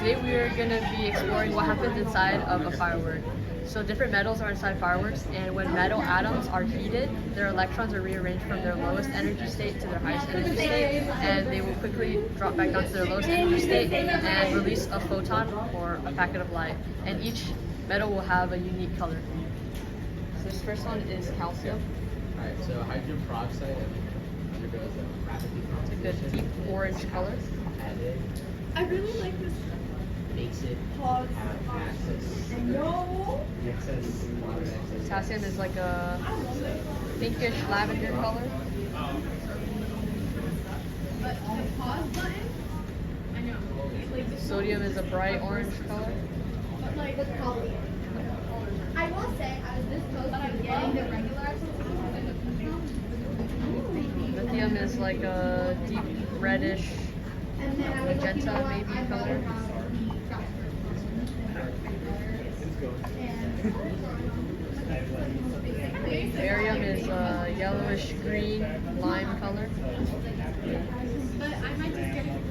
Today we are going to be exploring what happens inside of a firework. So different metals are inside fireworks, and when metal atoms are heated, their electrons are rearranged from their lowest energy state to their highest energy state, and they will quickly drop back down to their lowest energy state and release a photon or a packet of light. And each metal will have a unique color. So this first one is calcium. Alright, so hydrogen peroxide undergoes a rapid It's a decomposition. good deep orange color. And it I really like this. makes it Pause. have access. No. Excess water excess. Potassium is like a pinkish lavender color. But the pause button. I know. Like the Sodium is a bright orange color. But like the color. I will say I was this close to getting the regular. Lithium is like a deep reddish And then I was like, you know magenta what? maybe I'd color. rather have Barium is a yellowish green lime color. But I might just get it.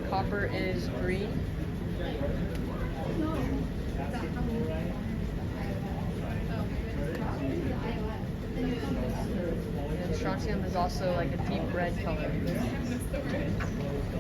Copper is green. And strontium is also like a deep red color.